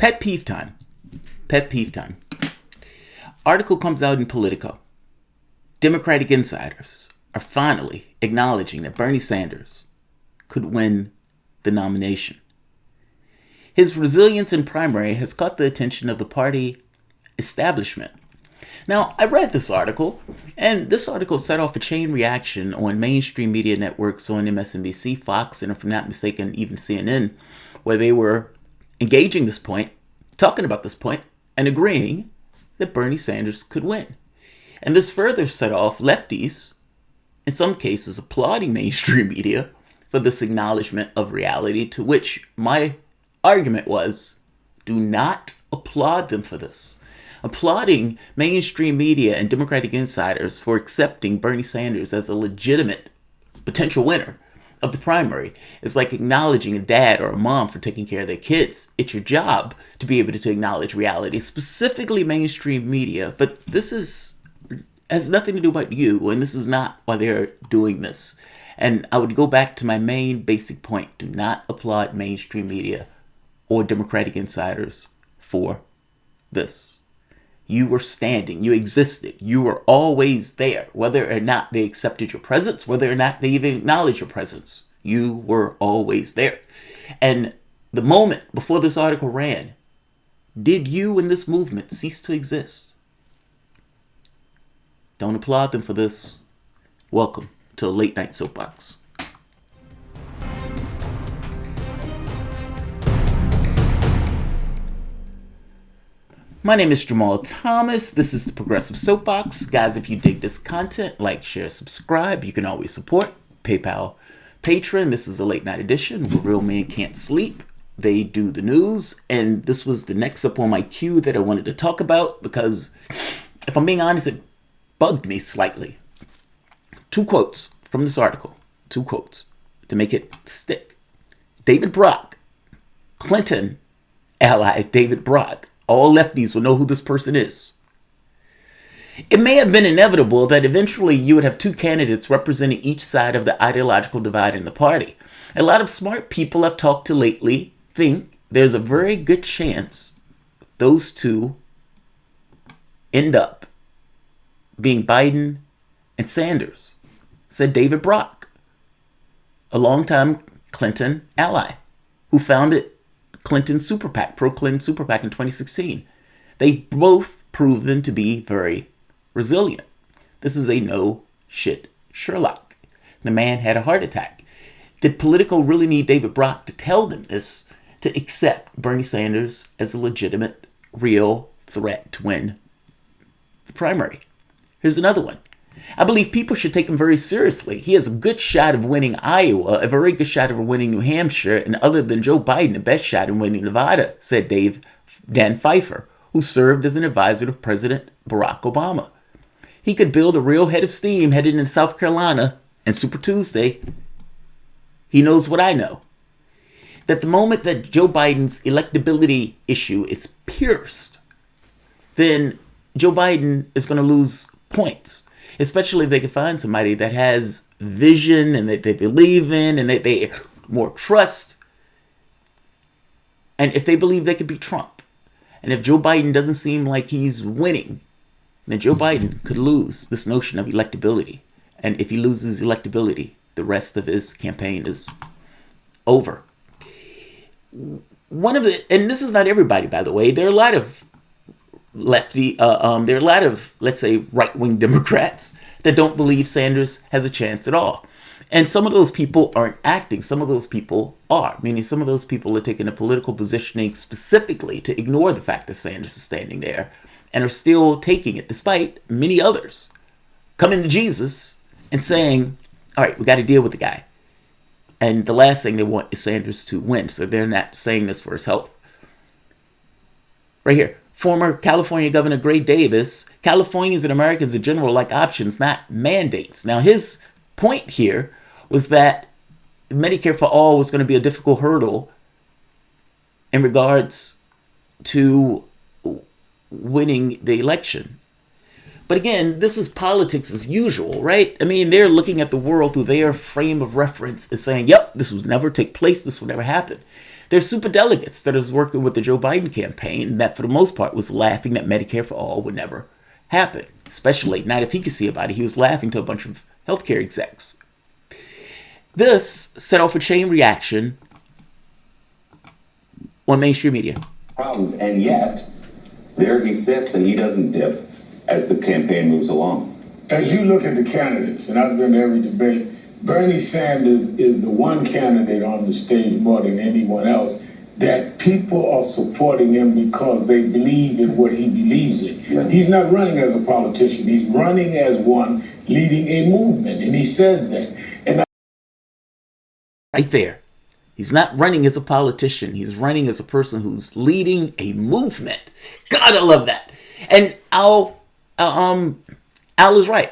Pet peeve time. Pet peeve time. Article comes out in Politico. Democratic insiders are finally acknowledging that Bernie Sanders could win the nomination. His resilience in primary has caught the attention of the party establishment. Now, I read this article, and this article set off a chain reaction on mainstream media networks on MSNBC, Fox, and if I'm not mistaken, even CNN, where they were engaging this point, talking about this point, and agreeing that Bernie Sanders could win. And this further set off lefties, in some cases applauding mainstream media for this acknowledgement of reality, to which my argument was, do not applaud them for this. Applauding mainstream media and Democratic insiders for accepting Bernie Sanders as a legitimate potential winner of the primary is like acknowledging a dad or a mom for taking care of their kids. It's your job to be able to acknowledge reality, specifically mainstream media, but this has nothing to do about you, and this is not why they're doing this. And I would go back to my main basic point. Do not applaud mainstream media or Democratic insiders for this. You were standing, you existed, you were always there, whether or not they accepted your presence, whether or not they even acknowledged your presence. You were always there. And the moment before this article ran, did you in this movement cease to exist? Don't applaud them for this. Welcome to a late night soapbox. My name is Jamarl Thomas. This is the Progressive Soapbox. Guys, if you dig this content, like, share, subscribe. You can always support PayPal, Patreon. This is a late night edition where real men can't sleep. They do the news. And this was the next up on my queue that I wanted to talk about because, if I'm being honest, it bugged me slightly. 2 quotes from this article. 2 quotes to make it stick. David Brock, Clinton ally David Brock. All lefties will know who this person is. It may have been inevitable that eventually you would have 2 candidates representing each side of the ideological divide in the party. A lot of smart people I've talked to lately think there's a very good chance those 2 end up being Biden and Sanders, said David Brock, a longtime Clinton ally who founded Clinton Super PAC, pro-Clinton Super PAC in 2016. They've both proven to be very resilient. This is a no shit Sherlock. The man had a heart attack. Did Politico really need David Brock to tell them this to accept Bernie Sanders as a legitimate, real threat to win the primary? Here's another one. I believe people should take him very seriously. He has a good shot of winning Iowa, a very good shot of winning New Hampshire, and other than Joe Biden, the best shot in winning Nevada, said Dan Pfeiffer, who served as an advisor to President Barack Obama. He could build a real head of steam headed into South Carolina and Super Tuesday. He knows what I know. That the moment that Joe Biden's electability issue is pierced, then Joe Biden is going to lose points. Especially if they can find somebody that has vision and that they believe in and that they more trust. And if they believe they could beat Trump. And if Joe Biden doesn't seem like he's winning, then Joe Biden could lose this notion of electability. And if he loses electability, the rest of his campaign is over. And this is not everybody, by the way. There are a lot of there are a lot of, let's say, right-wing Democrats that don't believe Sanders has a chance at all. And some of those people aren't acting. Some of those people are. Meaning some of those people are taking a political positioning specifically to ignore the fact that Sanders is standing there and are still taking it, despite many others coming to Jesus and saying, all right, we got to deal with the guy. And the last thing they want is Sanders to win. So they're not saying this for his health. Right here. Former California Governor Gray Davis, Californians and Americans in general like options, not mandates. Now, his point here was that Medicare for all was going to be a difficult hurdle in regards to winning the election. But again, this is politics as usual, right? I mean, they're looking at the world through their frame of reference and saying, yep, this would never take place. This would never happen. There's superdelegates that is working with the Joe Biden campaign that, for the most part, was laughing that Medicare for all would never happen, especially late night efficacy about it. He was laughing to a bunch of healthcare execs. This set off a chain reaction on mainstream media. Problems, and yet there he sits and he doesn't dip as the campaign moves along. As you look at the candidates, and I've been to every debate, Bernie Sanders is the one candidate on the stage more than anyone else that people are supporting him because they believe in what he believes in. Yeah. He's not running as a politician. He's running as one leading a movement, and he says that. And right there. He's not running as a politician. He's running as a person who's leading a movement. God, I love that. And Al is right.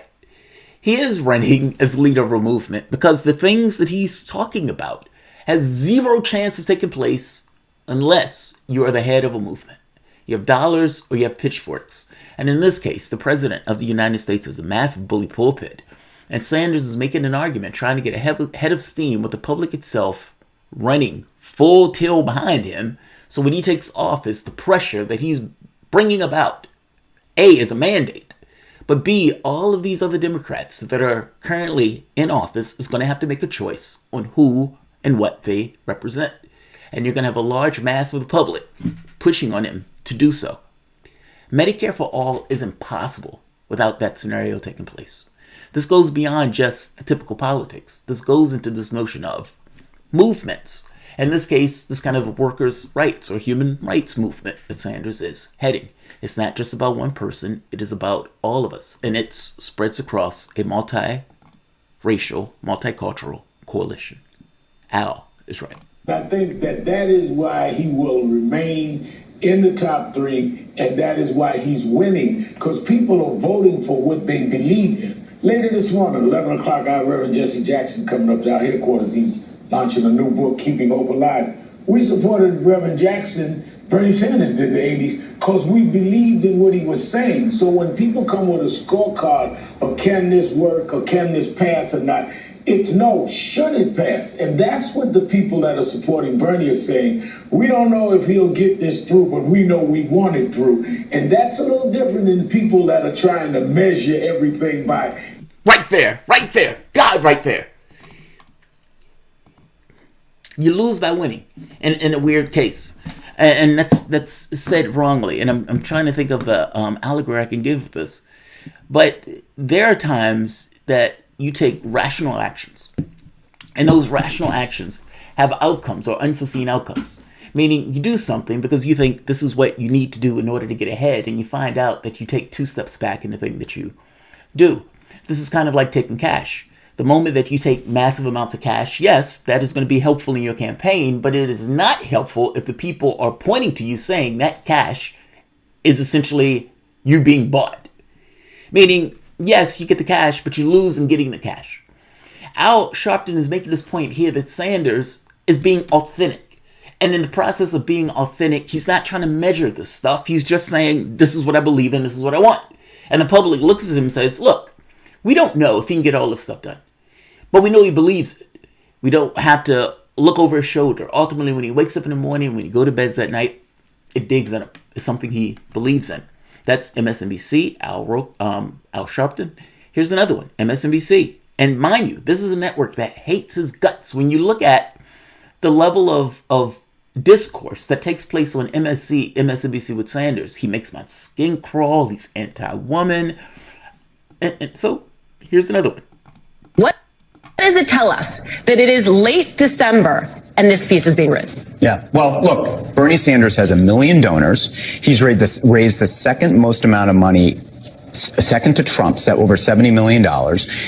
He is running as leader of a movement because the things that he's talking about has zero chance of taking place unless you are the head of a movement. You have dollars or you have pitchforks. And in this case, the president of the United States is a massive bully pulpit. And Sanders is making an argument, trying to get a head of steam with the public itself running full tilt behind him. So when he takes office, the pressure that he's bringing about, A, is a mandate. But B, all of these other Democrats that are currently in office is going to have to make a choice on who and what they represent. And you're going to have a large mass of the public pushing on him to do so. Medicare for all is impossible without that scenario taking place. This goes beyond just the typical politics. This goes into this notion of movements. In this case, this kind of workers' rights or human rights movement that Sanders is heading. It's not just about one person. It is about all of us. And it spreads across a multi-racial, multicultural coalition. Al is right. I think that is why he will remain in the top three, and that is why he's winning, because people are voting for what they believe in. Later this morning, 11 o'clock, I have Reverend Jesse Jackson coming up to our headquarters. He's launching a new book, Keeping Hope Alive. We supported Reverend Jackson, Bernie Sanders did in the 80s, because we believed in what he was saying. So when people come with a scorecard of can this work or can this pass or not, it's no, should it pass? And that's what the people that are supporting Bernie are saying. We don't know if he'll get this through, but we know we want it through. And that's a little different than people that are trying to measure everything by. Right there. God, right there. You lose by winning in a weird case. And that's said wrongly. And I'm trying to think of the allegory I can give this. But there are times that you take rational actions. And those rational actions have outcomes or unforeseen outcomes. Meaning you do something because you think this is what you need to do in order to get ahead. And you find out that you take 2 steps back in the thing that you do. This is kind of like taking cash. The moment that you take massive amounts of cash, yes, that is going to be helpful in your campaign, but it is not helpful if the people are pointing to you saying that cash is essentially you being bought. Meaning, yes, you get the cash, but you lose in getting the cash. Al Sharpton is making this point here that Sanders is being authentic. And in the process of being authentic, he's not trying to measure this stuff. He's just saying, this is what I believe in, this is what I want. And the public looks at him and says, look, we don't know if he can get all this stuff done. But we know he believes it. We don't have to look over his shoulder. Ultimately, when he wakes up in the morning, when he go to bed that night, it digs at him. It's something he believes in. That's MSNBC, Al Sharpton. Here's another one, MSNBC. And mind you, this is a network that hates his guts. When you look at the level of discourse that takes place on MSNBC with Sanders, he makes my skin crawl. He's anti-woman. And so here's another one. What does it tell us that it is late December and this piece is being written? Yeah. Well, look, Bernie Sanders has 1 million donors. He's raised the second most amount of money, second to Trump's, at over $70 million.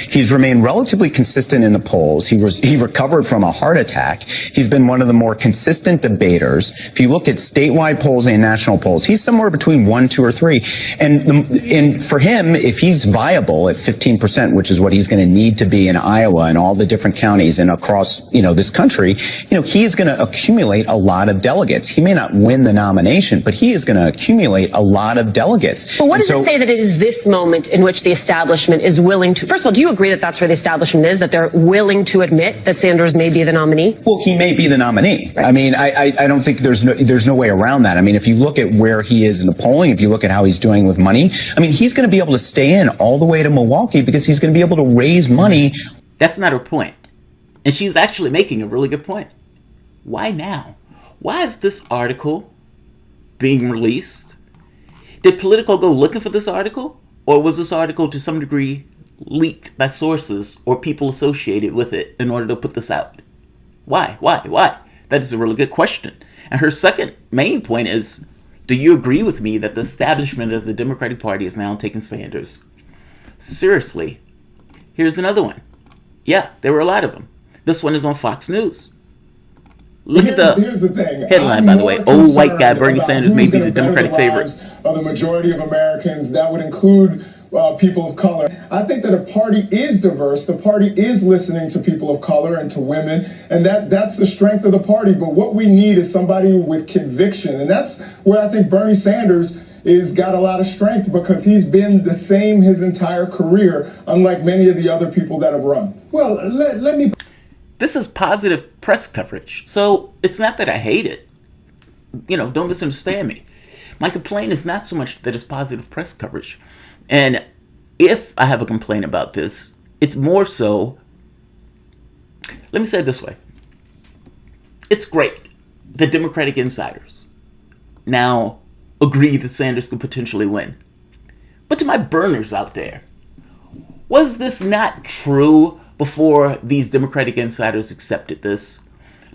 He's remained relatively consistent in the polls. He recovered from a heart attack. He's been one of the more consistent debaters. If you look at statewide polls and national polls, he's somewhere between 1, 2, or 3. And for him, if he's viable at 15%, which is what he's going to need to be in Iowa and all the different counties and across, this country, he is going to accumulate a lot of delegates. He may not win the nomination, but he is going to accumulate a lot of delegates. But what does it say that it is this moment in which the establishment is willing to, first of all, do you agree that that's where the establishment is, that they're willing to admit that Sanders may be the nominee? Well, he may be the nominee. Right. I mean, I don't think there's no way around that. I mean, if you look at where he is in the polling, if you look at how he's doing with money, I mean, he's going to be able to stay in all the way to Milwaukee because he's going to be able to raise money. That's not her point. And she's actually making a really good point. Why now? Why is this article being released? Did Politico go looking for this article? Or was this article to some degree leaked by sources or people associated with it in order to put this out? Why? That is a really good question. And her second main point is, do you agree with me that the establishment of the Democratic Party is now taking Sanders seriously? Here's another one. Yeah, there were a lot of them. This one is on Fox News. Look at the headline, by the way. Old white guy Bernie Sanders may be the Democratic favorite. Of the majority of Americans, that would include people of color. I think that a party is diverse. The party is listening to people of color and to women, and that's the strength of the party. But what we need is somebody with conviction, and that's where I think Bernie Sanders is got a lot of strength because he's been the same his entire career, unlike many of the other people that have run. Well, let me... This is positive press coverage, so it's not that I hate it. You know, don't misunderstand me. My complaint is not so much that it's positive press coverage. And if I have a complaint about this, it's more so, let me say it this way. It's great that Democratic insiders now agree that Sanders could potentially win. But to my burners out there, was this not true before these Democratic insiders accepted this?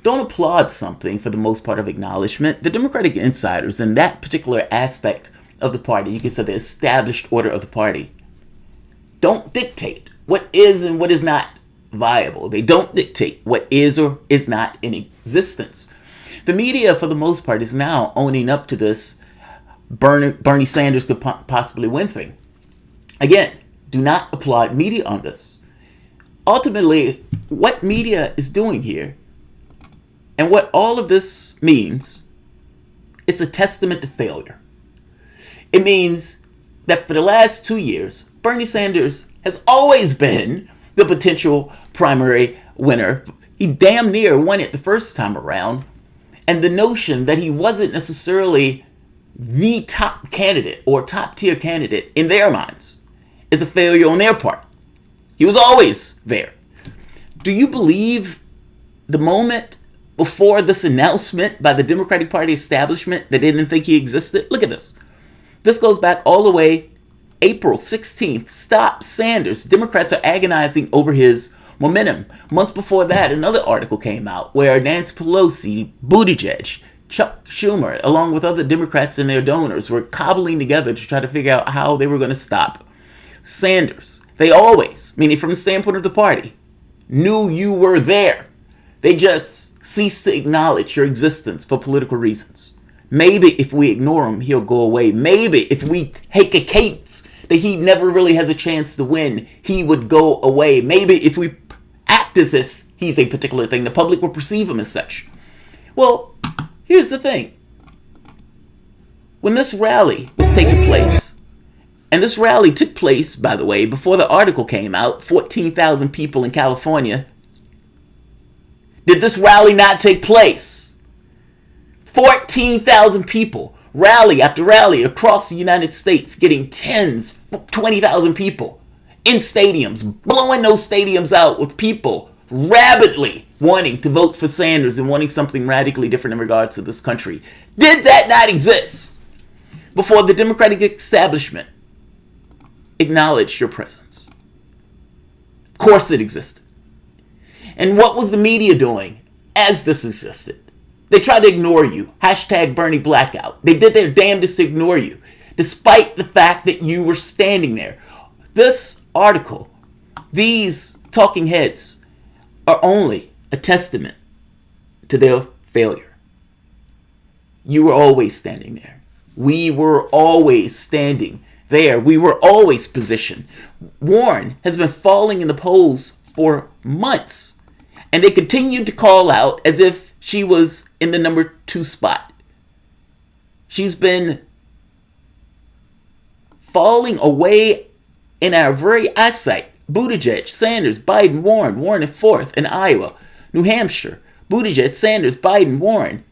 Don't applaud something for the most part of acknowledgement. The Democratic insiders in that particular aspect of the party, you can say the established order of the party, don't dictate what is and what is not viable. They don't dictate what is or is not in existence. The media, for the most part, is now owning up to this Bernie Sanders could possibly win thing. Again, do not applaud media on this. Ultimately, what media is doing here, and what all of this means, it's a testament to failure. It means that for the last 2 years, Bernie Sanders has always been the potential primary winner. He damn near won it the first time around. And the notion that he wasn't necessarily the top candidate or top tier candidate in their minds is a failure on their part. He was always there. Do you believe the moment before this announcement by the Democratic Party establishment that they didn't think he existed? Look at this. This goes back all the way April 16th. Stop Sanders. Democrats are agonizing over his momentum. Months before that, another article came out where Nancy Pelosi, Buttigieg, Chuck Schumer, along with other Democrats and their donors, were cobbling together to try to figure out how they were going to stop Sanders. They always, meaning from the standpoint of the party, knew you were there. They just ceased to acknowledge your existence for political reasons. Maybe if we ignore him, he'll go away. Maybe if we take a case that he never really has a chance to win, he would go away. Maybe if we act as if he's a particular thing, the public will perceive him as such. Well, here's the thing. When this rally was taking place, and this rally took place, by the way, before the article came out, 14,000 people in California. Did this rally not take place? 14,000 people, rally after rally across the United States, getting 20,000 people in stadiums, blowing those stadiums out with people rabidly wanting to vote for Sanders and wanting something radically different in regards to this country. Did that not exist before the Democratic establishment acknowledged your presence? Of course it existed. And what was the media doing as this existed? They tried to ignore you. Hashtag Bernie Blackout. They did their damnedest to ignore you, despite the fact that you were standing there. This article, these talking heads, are only a testament to their failure. You were always standing there. We were always standing there. We were always positioned. Warren has been falling in the polls for months, and they continued to call out as if she was in the number 2 spot. She's been falling away in our very eyesight. Buttigieg, Sanders, Biden, Warren in fourth in Iowa. New Hampshire, Buttigieg, Sanders, Biden, Warren.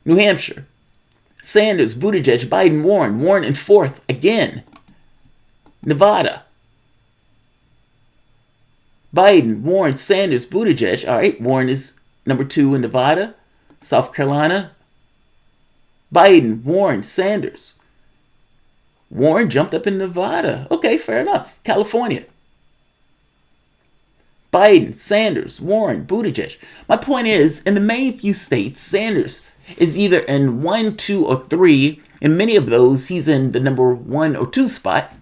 New Hampshire, Sanders, Buttigieg, Biden, Warren in fourth again. Nevada, Biden, Warren, Sanders, Buttigieg. All right, Warren is number 2 in Nevada. South Carolina, Biden, Warren, Sanders. Warren jumped up in Nevada. Okay, fair enough. California, Biden, Sanders, Warren, Buttigieg. My point is, in the main few states, Sanders is either in 1, 2, or 3. In many of those, he's in the number 1 or 2 spot.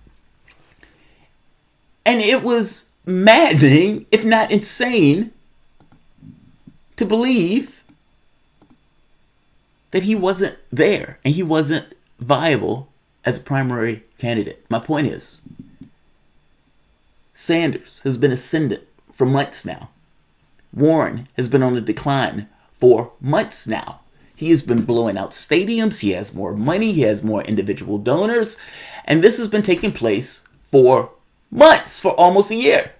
And it was maddening, if not insane, to believe that he wasn't there and he wasn't viable as a primary candidate. My point is, Sanders has been ascendant for months now. Warren has been on the decline for months now. He has been blowing out stadiums. He has more money. He has more individual donors. And this has been taking place for months, for almost a year.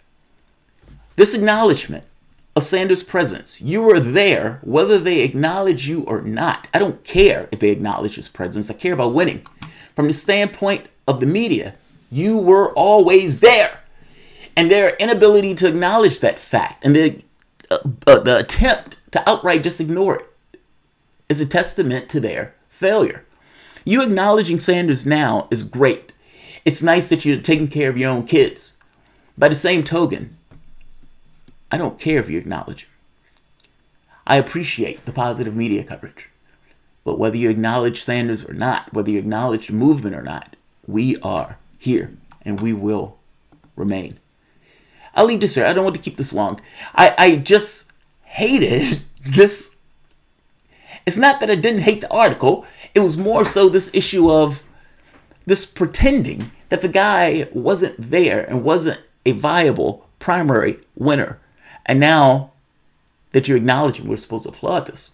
This acknowledgement of Sanders' presence, you were there whether they acknowledge you or not. I don't care if they acknowledge his presence. I care about winning. From the standpoint of the media, you were always there. And their inability to acknowledge that fact and the attempt to outright just ignore it is a testament to their failure. You acknowledging Sanders now is great. It's nice that you're taking care of your own kids. By the same token, I don't care if you acknowledge him. I appreciate the positive media coverage. But whether you acknowledge Sanders or not, whether you acknowledge the movement or not, we are here and we will remain. I'll leave this here. I don't want to keep this long. I just hated this. It's not that I didn't hate the article. It was more so this issue of this pretending that the guy wasn't there and wasn't a viable primary winner. And now that you're acknowledging we're supposed to applaud this.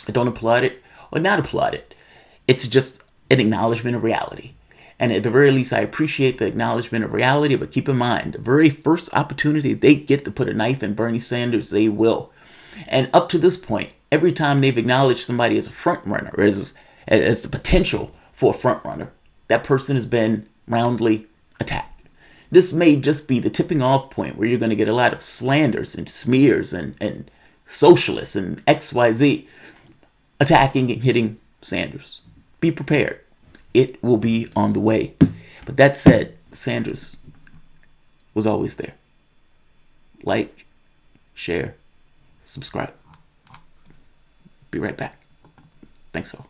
I don't applaud it or not applaud it. It's just an acknowledgement of reality. And at the very least, I appreciate the acknowledgement of reality, but keep in mind, the very first opportunity they get to put a knife in Bernie Sanders, they will. And up to this point, every time they've acknowledged somebody as a front runner, or as the potential for a front runner, that person has been roundly attacked. This may just be the tipping off point where you're going to get a lot of slanders and smears and socialists and XYZ attacking and hitting Sanders. Be prepared. It will be on the way. But that said, Sanders was always there. Like, share, subscribe. Be right back. Thanks all.